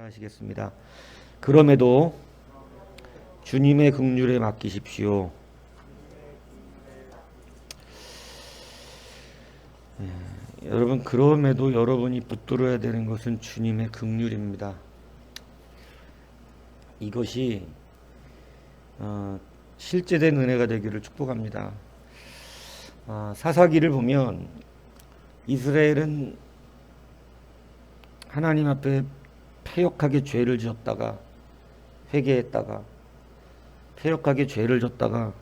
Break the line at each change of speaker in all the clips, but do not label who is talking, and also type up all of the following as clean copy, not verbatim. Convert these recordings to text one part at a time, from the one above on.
하시겠습니다. 그럼에도 주님의 긍휼에 맡기십시오. 여러분, 그럼에도 여러분이 붙들어야 되는 것은 주님의 긍휼입니다. 이것이 실제된 은혜가 되기를 축복합니다. 사사기를 보면 이스라엘은 하나님 앞에 패역하게 죄를 지었다가 회개했다가, 패역하게 죄를 졌다가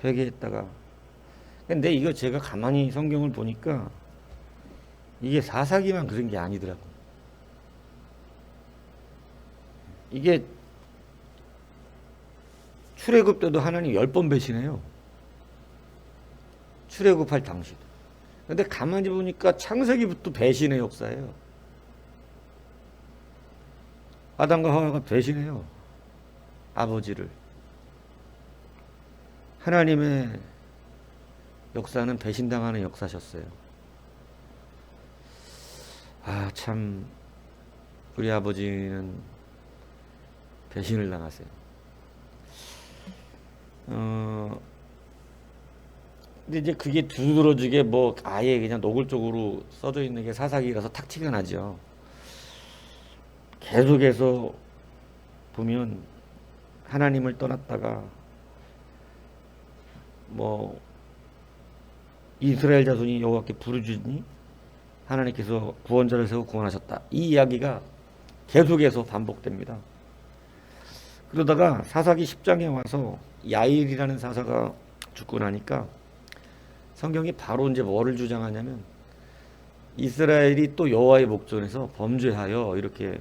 회개했다가. 근데 이거 제가 가만히 성경을 보니까 이게 사사기만 그런 게 아니더라고요. 이게 출애굽 때도 하나님 10번 배신해요. 출애굽할 당시도. 근데 가만히 보니까 창세기부터 배신의 역사예요. 아담과 하와가 배신해요. 아버지를. 하나님의 역사는 배신당하는 역사셨어요. 참 우리 아버지는 배신을 당하세요. 근데 이제 그게 두드러지게 아예 그냥 노골적으로 써져 있는 게 사사기라서 탁 티가 나죠. 계속해서 보면 하나님을 떠났다가 이스라엘 자손이 여호와께 부르짖으니 하나님께서 구원자를 세워 구원하셨다. 이 이야기가 계속해서 반복됩니다. 그러다가 사사기 10장에 와서 야일이라는 사사가 죽고 나니까 성경이 바로 이제 뭐를 주장하냐면 이스라엘이 또 여호와의 목전에서 범죄하여, 이렇게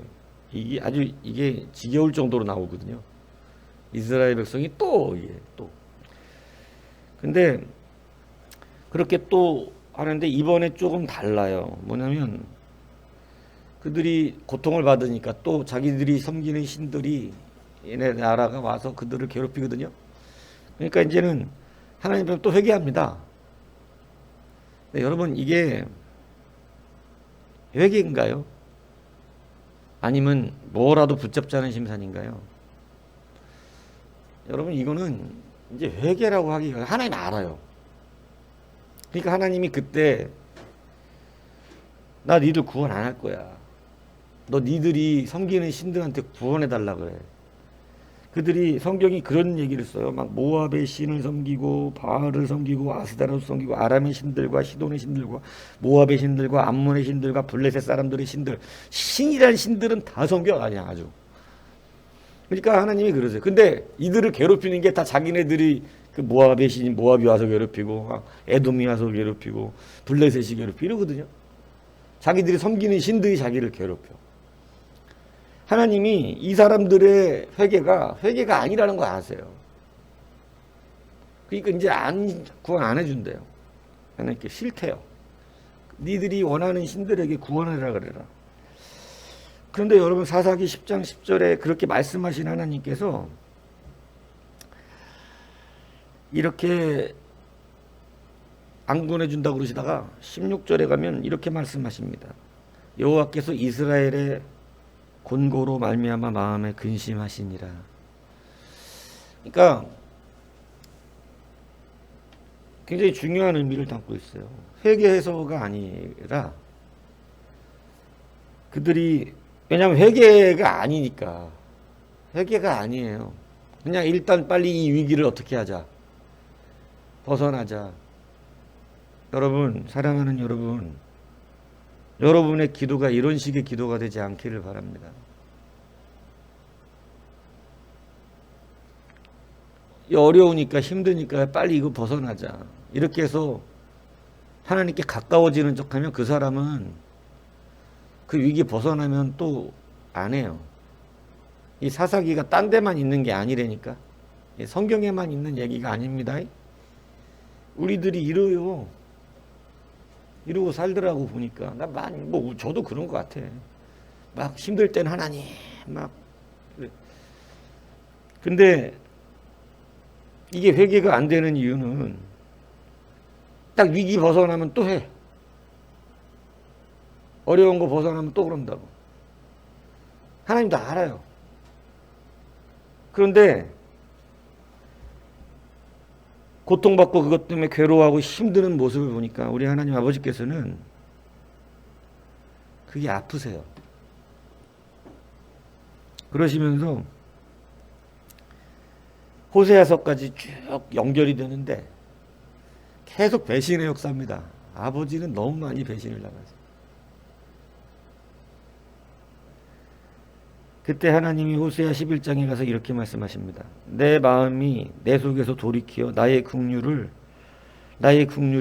이게 지겨울 정도로 나오거든요. 이스라엘 백성이 또. 근데 그렇게 또 하는데 이번에 조금 달라요. 뭐냐면 그들이 고통을 받으니까 또 자기들이 섬기는 신들이 얘네 나라가 와서 그들을 괴롭히거든요. 그러니까 이제는 하나님 앞에 또 회개합니다. 근데 여러분, 이게 회개인가요? 아니면 뭐라도 붙잡자는 심산인가요? 여러분, 이거는 이제 회개라고 하기가, 하나님 알아요. 그러니까 하나님이 그때 나 니들 구원 안 할 거야. 너 니들이 섬기는 신들한테 구원해 달라 그래. 그들이 성경이 그런 얘기를 써요. 막 모압의 신을 섬기고 바알을 섬기고 아스다라를 섬기고 아람의 신들과 시돈의 신들과 모압의 신들과 암몬의 신들과 블레셋 사람들의 신들, 신이란 신들은 다 섬겨 그냥 아주. 그러니까 하나님이 그러세요. 근데 이들을 괴롭히는 게 다 자기네들이 그 모압의 신인 모압이 와서 괴롭히고 에돔이 와서 괴롭히고 블레셋이 괴롭히고 이러거든요. 자기들이 섬기는 신들이 자기를 괴롭혀. 하나님이 이 사람들의 회개가 아니라는 거 아세요. 그러니까 이제 구원 안 해준대요. 하나님께 싫대요. 니들이 원하는 신들에게 구원하라 그래라. 그런데 여러분, 사사기 10장 10절에 그렇게 말씀하신 하나님께서 이렇게 안 구원해준다고 그러시다가 16절에 가면 이렇게 말씀하십니다. 여호와께서 이스라엘의 곤고로 말미암아 마음에 근심하시니라. 그러니까 굉장히 중요한 의미를 담고 있어요. 회개해서가 아니라 그들이, 왜냐하면 회개가 아니니까. 회개가 아니에요. 그냥 일단 빨리 이 위기를 어떻게 하자, 벗어나자. 여러분, 사랑하는 여러분, 여러분의 기도가 이런 식의 기도가 되지 않기를 바랍니다. 어려우니까 힘드니까 빨리 이거 벗어나자, 이렇게 해서 하나님께 가까워지는 척하면 그 사람은 그 위기 벗어나면 또 안 해요. 이 사사기가 딴 데만 있는 게 아니라니까. 성경에만 있는 얘기가 아닙니다. 우리들이 이래요. 이러고 살더라고 보니까. 나 많이 뭐 저도 그런 것 같아. 막 힘들 땐 하나님 막 그래. 근데 이게 회개가 안 되는 이유는 딱 위기 벗어나면 또 해. 어려운 거 벗어나면 또 그런다고. 하나님도 알아요. 그런데 고통받고 그것 때문에 괴로워하고 힘드는 모습을 보니까 우리 하나님 아버지께서는 그게 아프세요. 그러시면서 호세아서까지 쭉 연결이 되는데 계속 배신의 역사입니다. 아버지는 너무 많이 배신을 당하죠. 그때 하나님이 호세아 11장에 가서 이렇게 말씀하십니다. 내 마음이 내 속에서 돌이키어 나의 국률이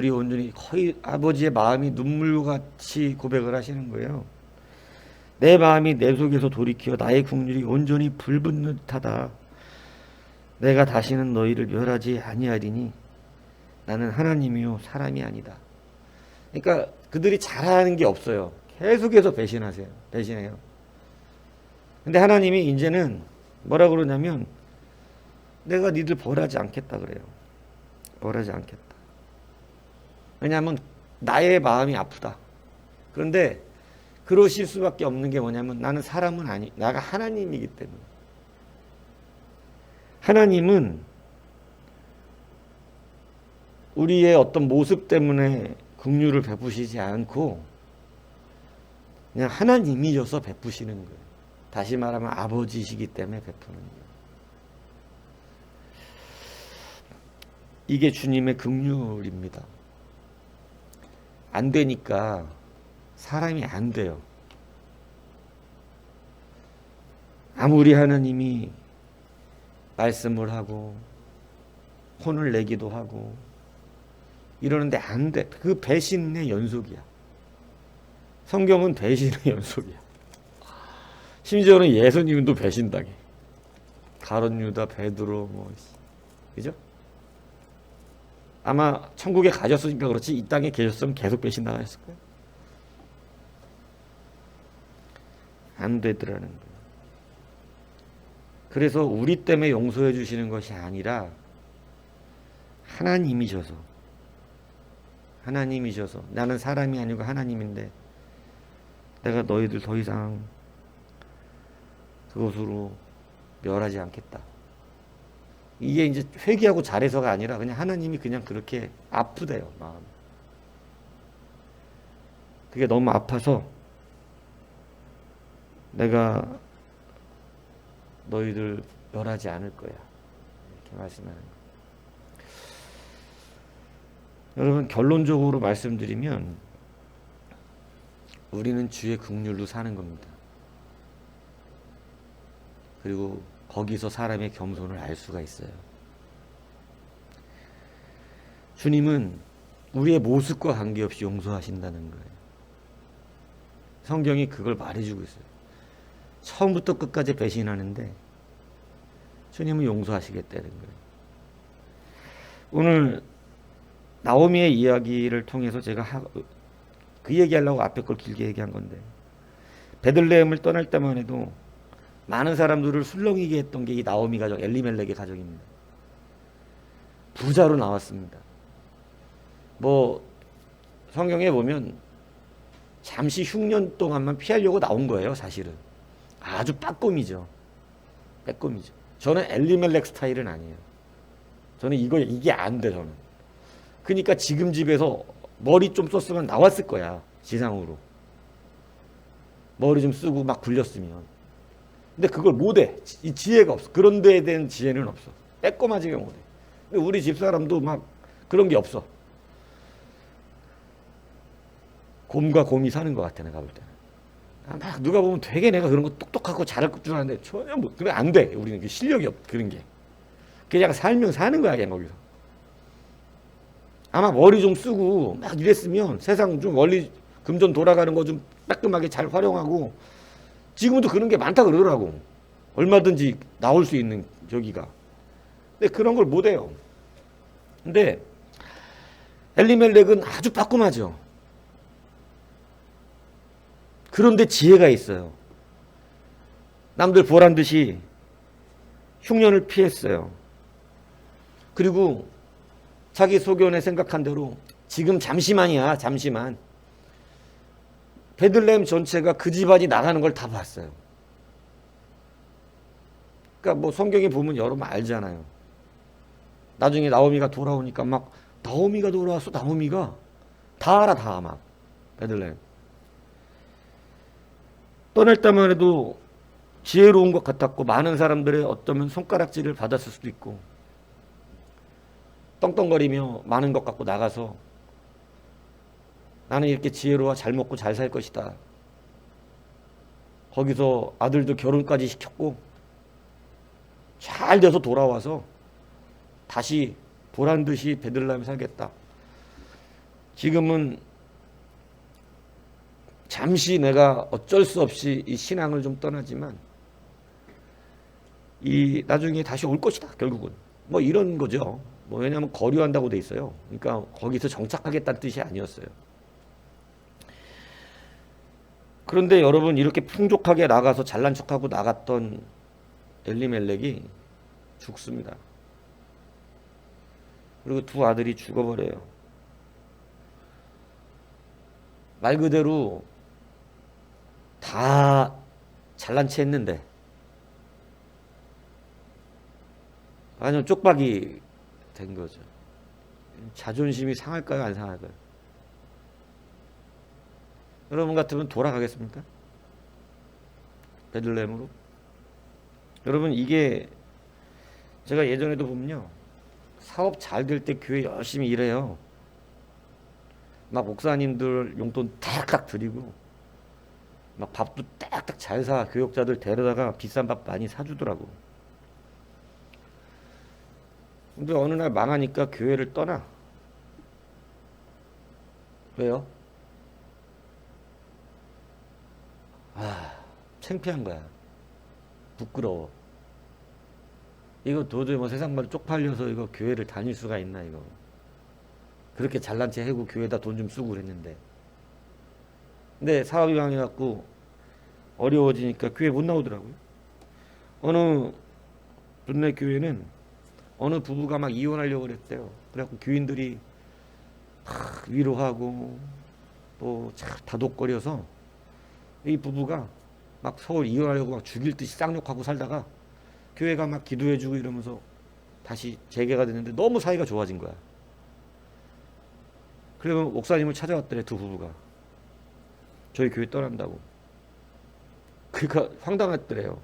온전히 거의 아버지의 마음이 눈물같이 고백을 하시는 거예요. 내 마음이 내 속에서 돌이키어 나의 국률이 온전히 불붙는 듯하다. 내가 다시는 너희를 멸하지 아니하리니 나는 하나님이요 사람이 아니다. 그러니까 그들이 잘하는 게 없어요. 계속해서 배신해요. 근데 하나님이 이제는 뭐라 그러냐면 내가 니들 벌하지 않겠다 그래요. 벌하지 않겠다. 왜냐하면 나의 마음이 아프다. 그런데 그러실 수밖에 없는 게 뭐냐면 나는 사람은 나가 하나님이기 때문에. 하나님은 우리의 어떤 모습 때문에 긍휼을 베푸시지 않고 그냥 하나님이셔서 베푸시는 거예요. 다시 말하면 아버지시기 때문에 베푸는 거예요. 이게 주님의 긍휼입니다. 안 되니까 사람이 안 돼요. 아무리 하나님이 말씀을 하고 혼을 내기도 하고 이러는데 안 돼. 그 배신의 연속이야. 성경은 배신의 연속이야. 심지어는 예수님도 배신당해. 가룟 유다, 베드로 그죠? 아마 천국에 가셨으니까 그렇지 이 땅에 계셨으면 계속 배신당했을 거예요. 안 되더라는 거예요. 그래서 우리 때문에 용서해 주시는 것이 아니라 하나님이셔서 나는 사람이 아니고 하나님인데 내가 너희들 더 이상 그것으로 멸하지 않겠다. 이게 이제 회개하고 잘해서가 아니라 그냥 하나님이 그냥 그렇게 아프대요, 마음. 그게 너무 아파서 내가 너희들 멸하지 않을 거야. 이렇게 말씀하는 거예요. 여러분 결론적으로 말씀드리면 우리는 주의 긍휼로 사는 겁니다. 그리고 거기서 사람의 겸손을 알 수가 있어요. 주님은 우리의 모습과 관계없이 용서하신다는 거예요. 성경이 그걸 말해주고 있어요. 처음부터 끝까지 배신하는데 주님은 용서하시겠다는 거예요. 오늘 나오미의 이야기를 통해서 제가 그 얘기하려고 앞에 걸 길게 얘기한 건데 베들레헴을 떠날 때만 해도 많은 사람들을 술렁이게 했던 게 이 나오미 가족, 엘리멜렉의 가족입니다. 부자로 나왔습니다. 성경에 보면 잠시 흉년 동안만 피하려고 나온 거예요, 사실은. 아주 빠꼼이죠. 빼꼼이죠. 저는 엘리멜렉 스타일은 아니에요. 저는 이게 안 돼, 저는. 그러니까 지금 집에서 머리 좀 썼으면 나왔을 거야, 지상으로. 머리 좀 쓰고 막 굴렸으면. 근데 그걸 못해. 이 지혜가 없어. 그런 데에 대한 지혜는 없어. 빼꼼하지가 못해. 근데 우리 집사람도 막 그런 게 없어. 곰과 곰이 사는 것 같아, 내가 볼 때는. 막 누가 보면 되게 내가 그런 거 똑똑하고 잘할 줄 아는데 전혀 그래 안 돼. 우리는 그 실력이 없, 그런 게. 그냥 살면 사는 거야, 그냥 거기서. 아마 머리 좀 쓰고 막 이랬으면 세상 좀 원리 금전 돌아가는 거 좀 깔끔하게 잘 활용하고 지금도 그런 게 많다 그러더라고. 얼마든지 나올 수 있는 저기가. 근데 그런 걸 못해요. 근데 엘리멜렉은 아주 빠끔하죠. 그런데 지혜가 있어요. 남들 보란 듯이 흉년을 피했어요. 그리고 자기 소견에 생각한 대로 지금 잠시만이야, 잠시만. 베들레헴 전체가 그 집안이 나가는 걸 다 봤어요. 그러니까 뭐 성경에 보면 여러분 알잖아요. 나중에 나오미가 돌아오니까 막 나오미가 돌아왔어. 나오미가 다 알아, 다 막 베들레헴. 떠날 때만 해도 지혜로운 것 같았고 많은 사람들의 어쩌면 손가락질을 받았을 수도 있고 떵떵거리며 많은 것 갖고 나가서 나는 이렇게 지혜로워 잘 먹고 잘 살 것이다. 거기서 아들도 결혼까지 시켰고 잘 돼서 돌아와서 다시 보란 듯이 베들레헴에 살겠다. 지금은 잠시 내가 어쩔 수 없이 이 신앙을 좀 떠나지만 이 나중에 다시 올 것이다. 결국은 뭐 이런 거죠. 뭐 왜냐하면 거류한다고 돼 있어요. 그러니까 거기서 정착하겠다는 뜻이 아니었어요. 그런데 여러분 이렇게 풍족하게 나가서 잘난 척하고 나갔던 엘리멜렉이 죽습니다. 그리고 두 아들이 죽어버려요. 말 그대로 다 잘난 체 했는데 완전 쪽박이 된 거죠. 자존심이 상할까요? 안 상할까요? 여러분 같으면 돌아가겠습니까? 베들레헴으로? 여러분 이게 제가 예전에도 보면요. 사업 잘 될 때 교회 열심히 일해요. 막 목사님들 용돈 딱딱 드리고 막 밥도 딱딱 잘 사. 교역자들 데려다가 비싼 밥 많이 사주더라고. 근데 어느 날 망하니까 교회를 떠나. 왜요? 창피한 거야. 부끄러워. 이거 도저히 뭐 세상 말로 쪽팔려서 이거 교회를 다닐 수가 있나 이거. 그렇게 잘난 체 해고 교회에다 돈 좀 쓰고 그랬는데. 근데 사업이 망해갖고 어려워지니까 교회 못 나오더라고요. 어느 분네 교회는 어느 부부가 막 이혼하려고 그랬대요. 그래갖고 교인들이 막 위로하고 또 참 다독거려서 이 부부가 막 서울 이혼하려고 막 죽일 듯이 쌍욕하고 살다가 교회가 막 기도해주고 이러면서 다시 재개가 됐는데 너무 사이가 좋아진 거야. 그러면 목사님을 찾아왔더래 두 부부가. 저희 교회 떠난다고. 그러니까 황당했더래요.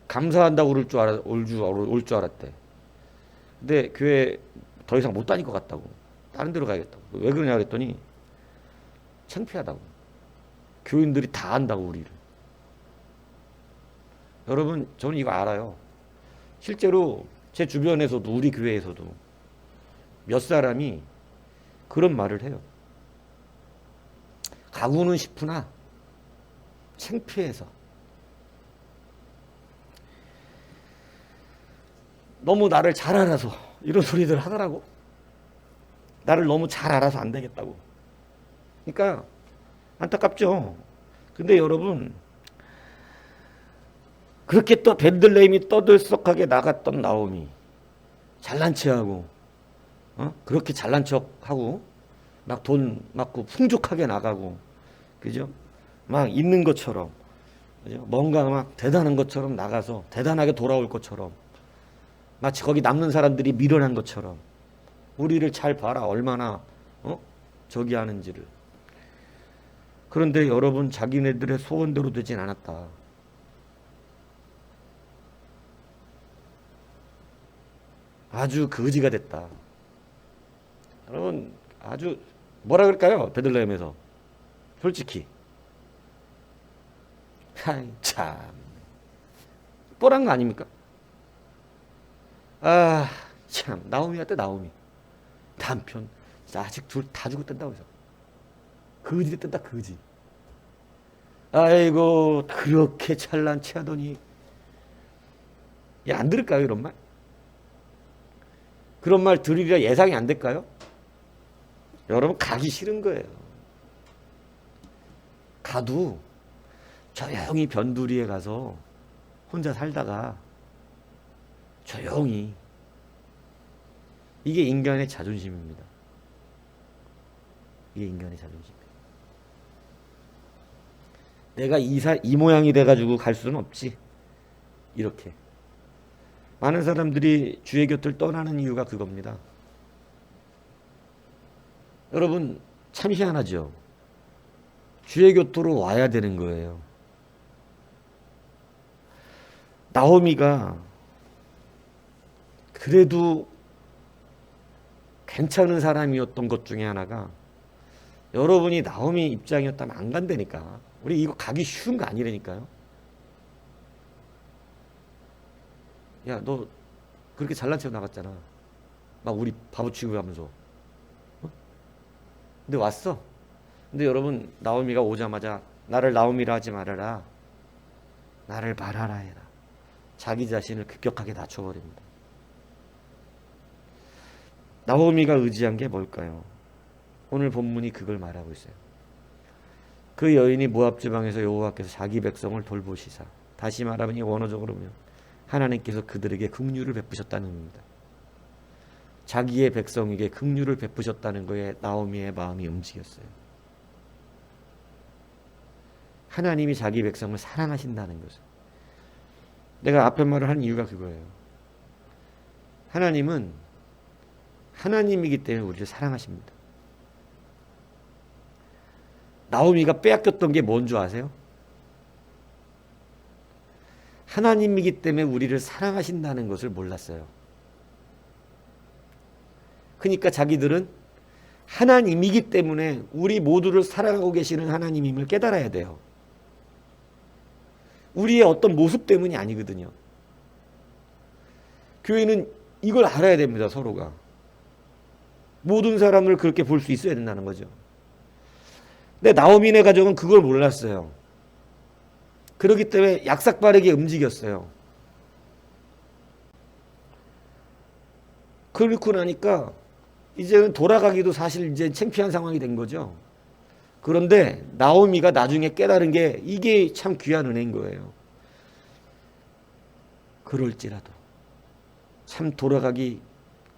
감사한다고 올 줄 알았대. 근데 교회 더 이상 못 다닐 것 같다고. 다른 데로 가야겠다고. 왜 그러냐 그랬더니 창피하다고. 교인들이 다 안다고 우리를. 여러분 저는 이거 알아요. 실제로 제 주변에서도 우리 교회에서도 몇 사람이 그런 말을 해요. 가고는 싶으나 창피해서. 너무 나를 잘 알아서 이런 소리들 하더라고. 나를 너무 잘 알아서 안 되겠다고. 그러니까 안타깝죠. 근데 여러분 그렇게 또 베들레헴이 떠들썩하게 나갔던 나오미 잘난 체하고 그렇게 잘난 척하고 막 돈 맞고 풍족하게 나가고 그죠? 막 있는 것처럼 그죠? 뭔가 막 대단한 것처럼 나가서 대단하게 돌아올 것처럼 마치 거기 남는 사람들이 미련한 것처럼 우리를 잘 봐라 얼마나 저기 하는지를. 그런데 여러분 자기네들의 소원대로 되진 않았다. 아주 거지가 됐다. 여러분 아주 뭐라 그럴까요? 베들레헴에서 솔직히 아이 참 뻔한 거 아닙니까? 아 참 나오미 같다. 나오미 남편 아직 둘 다 죽었단다. 그래서 거지 됐단다. 거지. 아이고 그렇게 잘난 체하더니 안 들을까요 이런 말? 그런 말 들으리라 예상이 안 될까요? 여러분 가기 싫은 거예요. 가도 조용히 변두리에 가서 혼자 살다가 조용히. 이게 인간의 자존심입니다. 이게 인간의 자존심. 내가 이 모양이 돼가지고 갈 수는 없지. 이렇게. 많은 사람들이 주의 곁을 떠나는 이유가 그겁니다. 여러분, 참 희한하죠? 주의 곁으로 와야 되는 거예요. 나오미가 그래도 괜찮은 사람이었던 것 중에 하나가, 여러분이 나오미 입장이었다면 안 간다니까. 우리 이거 가기 쉬운 거 아니라니까요. 야, 너 그렇게 잘난 척 나갔잖아. 막 우리 바보 취급하면서. 어? 근데 왔어. 근데 여러분, 나오미가 오자마자 나를 나오미라 하지 말아라. 나를 바라라 해라. 자기 자신을 급격하게 낮춰버립니다. 나오미가 의지한 게 뭘까요? 오늘 본문이 그걸 말하고 있어요. 그 여인이 모압 지방에서 여호와께서 자기 백성을 돌보시사, 다시 말하면 이 원어적으로 보면 하나님께서 그들에게 긍휼을 베푸셨다는 의미입니다. 자기의 백성에게 긍휼을 베푸셨다는 거에 나오미의 마음이 움직였어요. 하나님이 자기 백성을 사랑하신다는 것을. 내가 앞에 말을 한 이유가 그거예요. 하나님은 하나님이기 때문에 우리를 사랑하십니다. 나오미가 빼앗겼던 게 뭔 줄 아세요? 하나님이기 때문에 우리를 사랑하신다는 것을 몰랐어요. 그러니까 자기들은 하나님이기 때문에 우리 모두를 사랑하고 계시는 하나님임을 깨달아야 돼요. 우리의 어떤 모습 때문이 아니거든요. 교회는 이걸 알아야 됩니다, 서로가. 모든 사람을 그렇게 볼 수 있어야 된다는 거죠. 근데 나오미네 가족은 그걸 몰랐어요. 그렇기 때문에 약삭빠르게 움직였어요. 그렇고 나니까 이제는 돌아가기도 사실 이제 창피한 상황이 된 거죠. 그런데 나오미가 나중에 깨달은 게 이게 참 귀한 은혜인 거예요. 그럴지라도, 참 돌아가기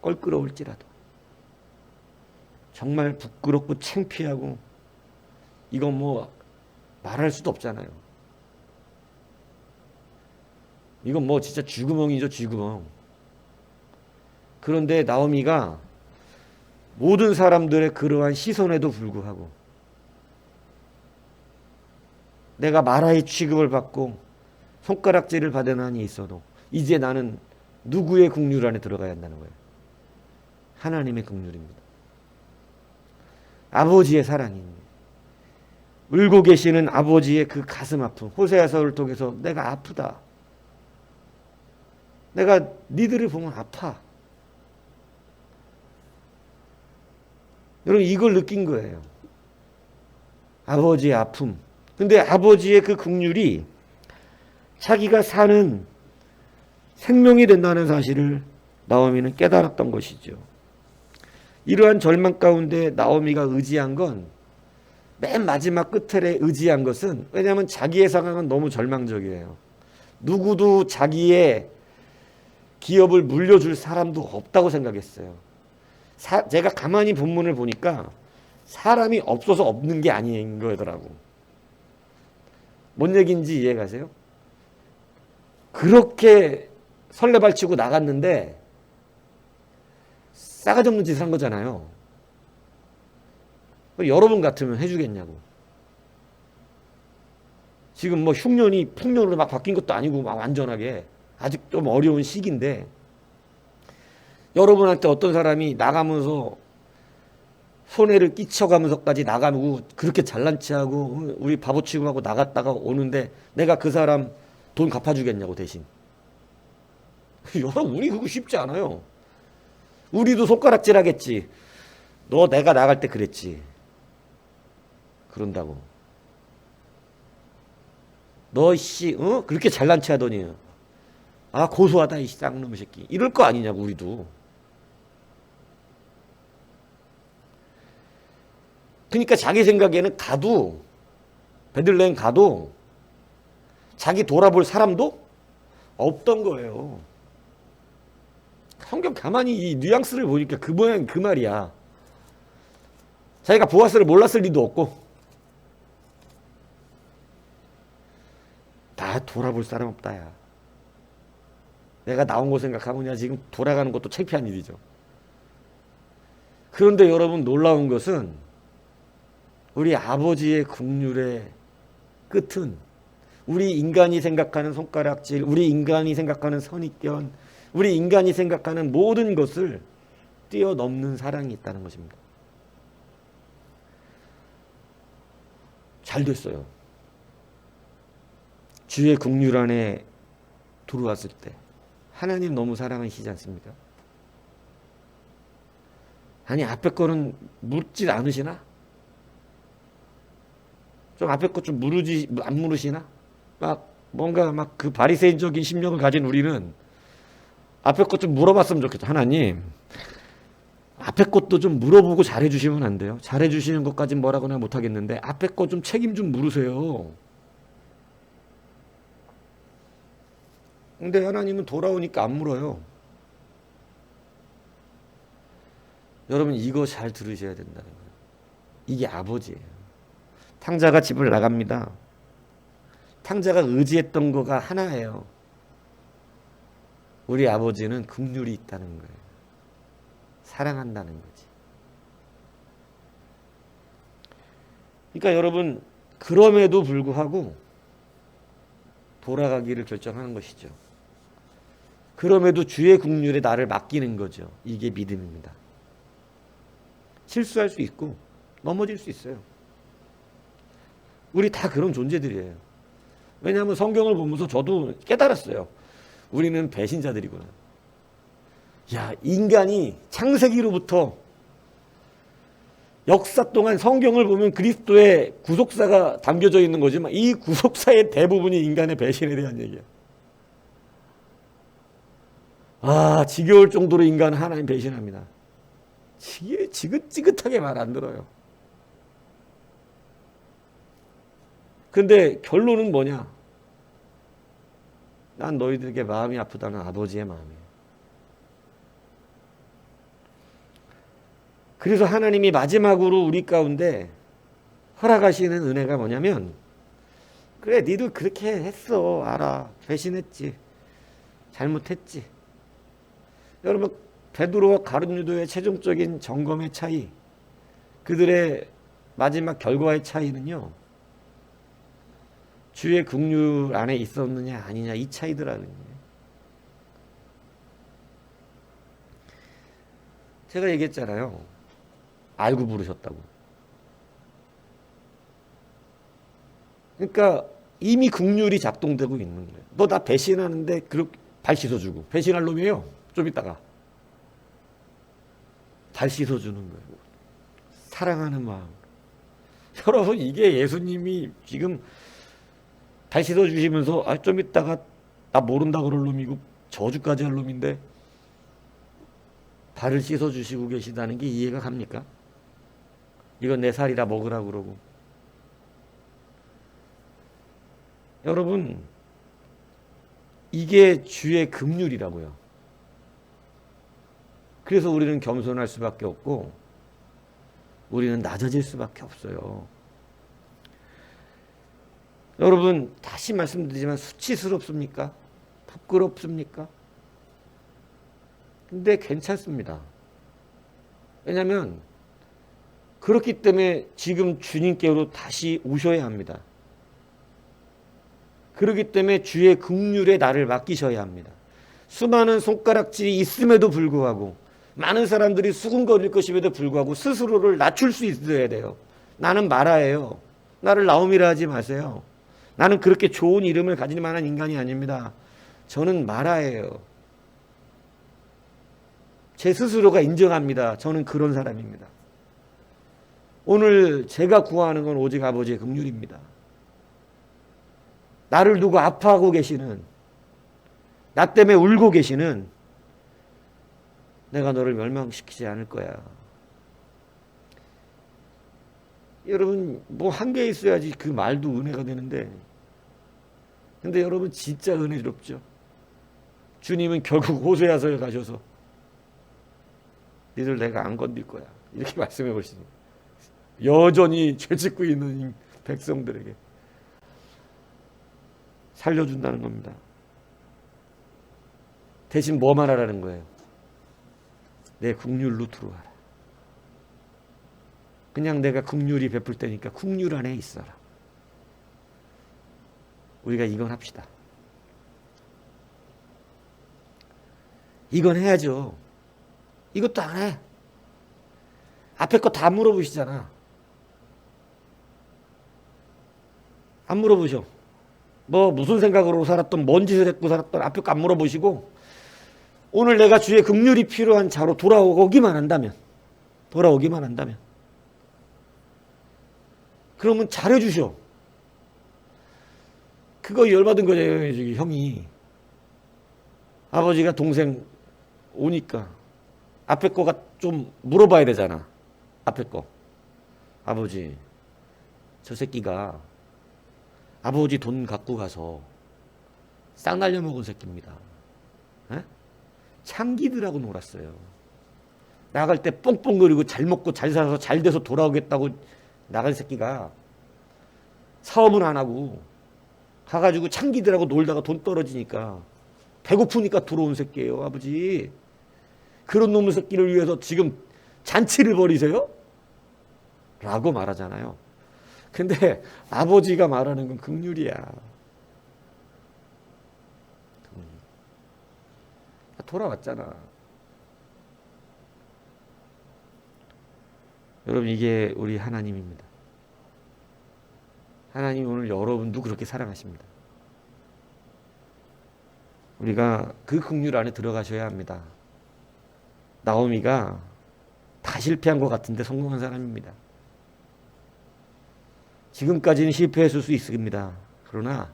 껄끄러울지라도, 정말 부끄럽고 창피하고, 이건 뭐 말할 수도 없잖아요. 이건 뭐 진짜 쥐구멍이죠, 쥐구멍. 그런데 나오미가 모든 사람들의 그러한 시선에도 불구하고 내가 마라의 취급을 받고 손가락질을 받은 한이 있어도 이제 나는 누구의 긍휼 안에 들어가야 한다는 거예요. 하나님의 긍휼입니다. 아버지의 사랑입니다. 울고 계시는 아버지의 그 가슴 아픔. 호세아서를 통해서 내가 아프다. 내가 니들을 보면 아파. 여러분, 이걸 느낀 거예요. 아버지의 아픔. 근데 아버지의 그 긍휼이 자기가 사는 생명이 된다는 사실을 나오미는 깨달았던 것이죠. 이러한 절망 가운데 나오미가 의지한 건, 맨 마지막 끝에 의지한 것은, 왜냐하면 자기의 상황은 너무 절망적이에요. 누구도 자기의 기업을 물려줄 사람도 없다고 생각했어요. 제가 가만히 본문을 보니까 사람이 없어서 없는 게 아닌 거더라고. 뭔 얘기인지 이해가세요? 그렇게 설레발치고 나갔는데 싸가지 없는 짓을 한 거잖아요. 여러분 같으면 해주겠냐고. 지금 뭐 흉년이 풍년으로 막 바뀐 것도 아니고 막 완전하게 아직 좀 어려운 시기인데, 여러분한테 어떤 사람이 나가면서 손해를 끼쳐가면서까지 나가고 그렇게 잘난 체하고 우리 바보 취급하고 나갔다가 오는데 내가 그 사람 돈 갚아주겠냐고 대신. 여러분, 우리 그거 쉽지 않아요. 우리도 손가락질 하겠지. 너 내가 나갈 때 그랬지. 그런다고. 너 씨, 그렇게 잘난 체 하더니, 아, 고소하다, 이 쌍놈의 새끼. 이럴 거 아니냐고, 우리도. 그러니까 자기 생각에는 가도 베들레헴 가도 자기 돌아볼 사람도 없던 거예요. 성경 가만히 이 뉘앙스를 보니까 그 모양 그 말이야. 자기가 보아스를 몰랐을 리도 없고 다 돌아볼 사람 없다 야. 내가 나온 거 생각하면 지금 돌아가는 것도 창피한 일이죠. 그런데 여러분 놀라운 것은 우리 아버지의 긍휼의 끝은 우리 인간이 생각하는 손가락질, 우리 인간이 생각하는 선입견, 우리 인간이 생각하는 모든 것을 뛰어넘는 사랑이 있다는 것입니다. 잘 됐어요. 주의 긍휼 안에 들어왔을 때 하나님 너무 사랑하시지 않습니까? 아니 앞에 거는 묻지 않으시나? 좀 앞에 거 좀 안 물으시나? 막 뭔가 막 그 바리새인적인 심령을 가진 우리는 앞에 것 좀 물어봤으면 좋겠다. 하나님 앞에 것도 좀 물어보고 잘해주시면 안 돼요? 잘해주시는 것까진 뭐라고나 못하겠는데 앞에 것 좀 책임 좀 물으세요. 근데 하나님은 돌아오니까 안 물어요. 여러분 이거 잘 들으셔야 된다는 거예요. 이게 아버지예요. 탕자가 집을 나갑니다. 탕자가 의지했던 거가 하나예요. 우리 아버지는 긍휼이 있다는 거예요. 사랑한다는 거지. 그러니까 여러분 그럼에도 불구하고 돌아가기를 결정하는 것이죠. 그럼에도 주의 긍휼에 나를 맡기는 거죠. 이게 믿음입니다. 실수할 수 있고 넘어질 수 있어요. 우리 다 그런 존재들이에요. 왜냐하면 성경을 보면서 저도 깨달았어요. 우리는 배신자들이구나. 야, 인간이 창세기로부터 역사 동안 성경을 보면 그리스도의 구속사가 담겨져 있는 거지만 이 구속사의 대부분이 인간의 배신에 대한 얘기야. 아, 지겨울 정도로 인간은 하나님 배신합니다. 지긋지긋하게 말 안 들어요. 근데 결론은 뭐냐? 난 너희들에게 마음이 아프다는 아버지의 마음이에요. 그래서 하나님이 마지막으로 우리 가운데 허락하시는 은혜가 뭐냐면 그래 니들 그렇게 했어. 알아. 배신했지. 잘못했지. 여러분 베드로와 가룟 유다의 최종적인 점검의 차이, 그들의 마지막 결과의 차이는요, 주의 긍휼 안에 있었느냐 아니냐 이 차이더라는 거예요. 제가 얘기했잖아요. 알고 부르셨다고. 그러니까 이미 긍휼이 작동되고 있는 거예요. 너 나 배신하는데 그렇게 발 씻어주고. 배신할 놈이에요. 좀 이따가 발 씻어주는 거예요. 사랑하는 마음. 여러분 이게 예수님이 지금 발 씻어주시면서 좀 이따가 나 모른다 그럴 놈이고 저주까지 할 놈인데 발을 씻어주시고 계시다는 게 이해가 갑니까? 이건 내 살이라 먹으라 그러고. 여러분 이게 주의 긍휼이라고요. 그래서 우리는 겸손할 수밖에 없고 우리는 낮아질 수밖에 없어요. 여러분 다시 말씀드리지만 수치스럽습니까? 부끄럽습니까? 근데 괜찮습니다. 왜냐하면 그렇기 때문에 지금 주님께로 다시 오셔야 합니다. 그렇기 때문에 주의 긍휼에 나를 맡기셔야 합니다. 수많은 손가락질이 있음에도 불구하고 많은 사람들이 수군거릴 것임에도 불구하고 스스로를 낮출 수 있어야 돼요. 나는 마라예요. 나를 나옴이라 하지 마세요. 나는 그렇게 좋은 이름을 가질 만한 인간이 아닙니다. 저는 마라예요. 제 스스로가 인정합니다. 저는 그런 사람입니다. 오늘 제가 구하는 건 오직 아버지의 긍휼입니다. 나를 두고 아파하고 계시는, 나 때문에 울고 계시는, 내가 너를 멸망시키지 않을 거야. 여러분 뭐 한계에 있어야지 그 말도 은혜가 되는데, 근데 여러분 진짜 은혜롭죠. 주님은 결국 호세아서에 가셔서 니들 내가 안 건들 거야 이렇게 말씀해 보시니, 여전히 죄짓고 있는 백성들에게 살려준다는 겁니다. 대신 뭐만 하라는 거예요? 내 국률로 들어와라. 그냥 내가 국률이 베풀 때니까 국률 안에 있어라. 우리가 이건 합시다. 이건 해야죠. 이것도 안 해. 앞에 거 다 물어보시잖아. 안 물어보셔. 뭐 무슨 생각으로 살았던, 뭔 짓을 했고 살았던 앞에 거 안 물어보시고, 오늘 내가 주의 긍휼이 필요한 자로 돌아오기만 한다면, 그러면 잘해주셔. 그거 열받은 거예요. 저기 형이, 아버지가 동생 오니까 앞에 거가 좀 물어봐야 되잖아. 앞에 거. 아버지, 저 새끼가 아버지 돈 갖고 가서 싹 날려먹은 새끼입니다. 에? 창기들하고 놀았어요. 나갈 때 뻥뻥거리고 잘 먹고 잘 살아서 잘 돼서 돌아오겠다고 나갈 새끼가 사업은 안 하고 가가지고 창기들하고 놀다가 돈 떨어지니까 배고프니까 들어온 새끼예요. 아버지, 그런 놈의 새끼를 위해서 지금 잔치를 벌이세요? 라고 말하잖아요. 근데 아버지가 말하는 건 긍휼이야. 돌아왔잖아. 여러분, 이게 우리 하나님입니다. 하나님 오늘 여러분도 그렇게 사랑하십니다. 우리가 그 긍휼 안에 들어가셔야 합니다. 나오미가 다 실패한 것 같은데 성공한 사람입니다. 지금까지는 실패했을 수 있습니다. 그러나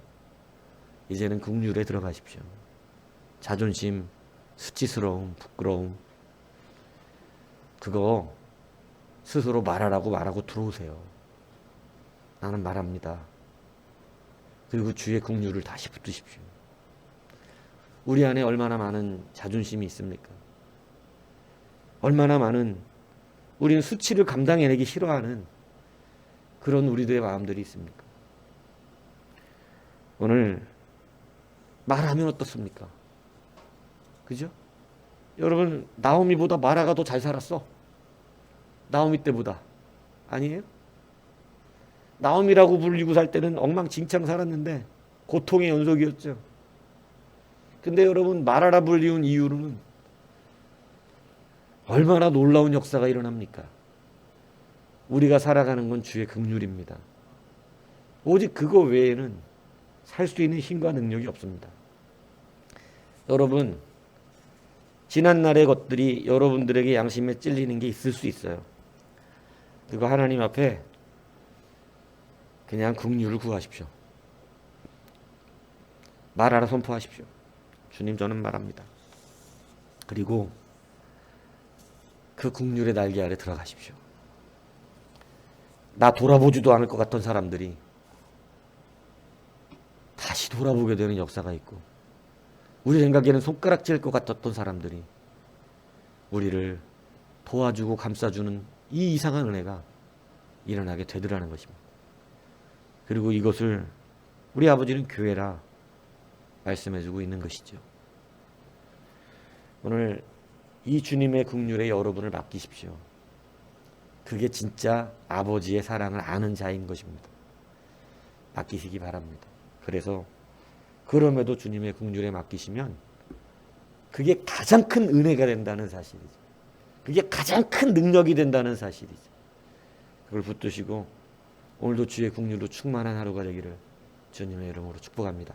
이제는 긍휼에 들어가십시오. 자존심, 수치스러움, 부끄러움, 그거 스스로 말하고 들어오세요. 나는 말합니다. 그리고 주의 긍휼을 다시 붙드십시오. 우리 안에 얼마나 많은 자존심이 있습니까? 얼마나 많은, 우리는 수치를 감당해내기 싫어하는 그런 우리들의 마음들이 있습니까? 오늘 말하면 어떻습니까? 그죠? 여러분, 나오미보다 마라가 더 잘 살았어. 나오미 때보다. 아니에요? 나오미라고 불리고 살 때는 엉망진창 살았는데 고통의 연속이었죠. 근데 여러분, 마라라 불리운 이유로는 얼마나 놀라운 역사가 일어납니까? 우리가 살아가는 건 주의 긍휼입니다. 오직 그거 외에는 살 수 있는 힘과 능력이 없습니다. 여러분, 지난날의 것들이 여러분들에게 양심에 찔리는 게 있을 수 있어요. 그거 하나님 앞에 그냥 긍휼을 구하십시오. 말하라 선포하십시오. 주님, 저는 말합니다. 그리고 그 긍휼의 날개 아래 들어가십시오. 나 돌아보지도 않을 것 같던 사람들이 다시 돌아보게 되는 역사가 있고, 우리 생각에는 손가락질 것 같았던 사람들이 우리를 도와주고 감싸주는 이 이상한 은혜가 일어나게 되더라는 것입니다. 그리고 이것을 우리 아버지는 교회라 말씀해주고 있는 것이죠. 오늘 이 주님의 긍휼에 여러분을 맡기십시오. 그게 진짜 아버지의 사랑을 아는 자인 것입니다. 맡기시기 바랍니다. 그래서 그럼에도 주님의 긍휼에 맡기시면 그게 가장 큰 은혜가 된다는 사실이죠. 그게 가장 큰 능력이 된다는 사실이죠. 그걸 붙드시고 오늘도 주의 긍휼로 충만한 하루가 되기를 주님의 이름으로 축복합니다.